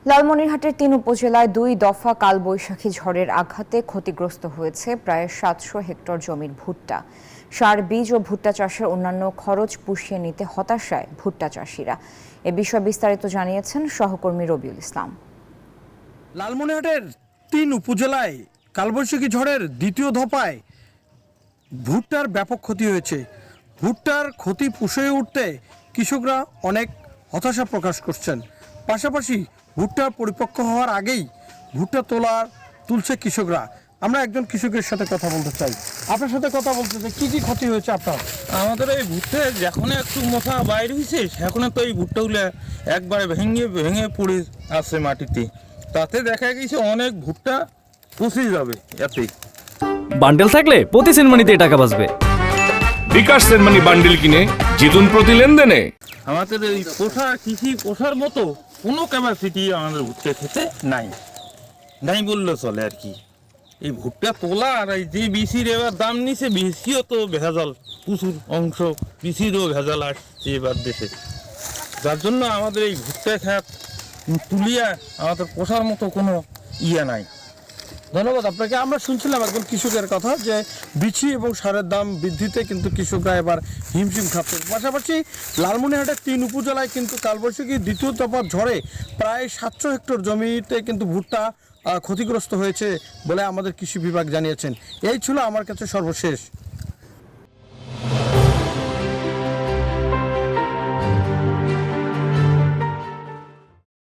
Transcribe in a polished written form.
লালমনিরহাটের ৩ উপজেলায় ২ দফা কালবৈশাখী ঝড়ের আঘাতে ক্ষতিগ্রস্ত হয়েছে প্রায় ৭০০ হেক্টর জমির ভুট্টা। সার, বীজ ও ভুট্টা চাষের অন্যান্য খরচ পুষিয়ে নিতে হতাশায় ভুট্টা চাষিরা। এ বিষয়ে বিস্তারিত জানিয়েছেন সহকর্মী রবিউল ইসলাম। লালমনিরহাটের ৩ উপজেলায় কালবৈশাখী ঝড়ের দ্বিতীয় দফায় ভুট্টার ব্যাপক ক্ষতি হয়েছে। ভুট্টার ক্ষতি পুষিয়ে উঠতে কৃষকরা অনেক হতাশা প্রকাশ করছেন। পাশাপাশি ভুট্টা পরিপক্ক হওয়ার আগেই ভুট্টা তুলছে কৃষকরা। আমরা একজন কৃষকের সাথে কথা বলতে চাই। আপনার সাথে কথা বলতে চাই, কি ক্ষতি হয়েছে আপনার? আমাদের এই ভুট্টা যখন একটু মশা বাইরে হয়েছে এখন তো এই ভুট্টাগুলো একবারে ভেঙে পড়ে আছে মাটিতে। তাতে দেখা গেছে অনেক ভুট্টা পচে যাবে। এতে বান্ডেল থাকলে প্রতি সেনমানিতে টাকা বাঁচবে। বিকাশ সেনমানি বান্ডেল কিনে জিতুন প্রতি লেনদেনে। আমাদের এই কৃষি পোষার মতো কোনো ক্যাপাসিটি আমাদের ভুট্টা খেতে নাই বললে চলে আর কি। এই ভুট্টা তোলা আর এই যে বিসির এবার দাম নিছে, বিসিও তো ভেজাল, প্রচুর অংশ বিসিরও ভেজাল আসছে এবার দেশে। যার জন্য আমাদের এই ভুট্টা খাত তুলিয়া আমাদের পোষার মতো কোনো নাই। ধন্যবাদ আপনাকে। আমরা শুনছিলাম একজন কৃষকের কথা যে বিচি এবং সারের দাম বৃদ্ধিতে কিন্তু কৃষকরা এবার হিমশিম খাচ্ছে। পাশাপাশি লালমনিরহাটের ৩ উপজেলায় কিন্তু কালবৈশাখী দ্বিতীয় দফার ঝড়ে প্রায় ৭০০ হেক্টর জমিতে কিন্তু ভুট্টা ক্ষতিগ্রস্ত হয়েছে বলে আমাদের কৃষি বিভাগ জানিয়েছেন। এই ছিল আমার কাছে সর্বশেষ।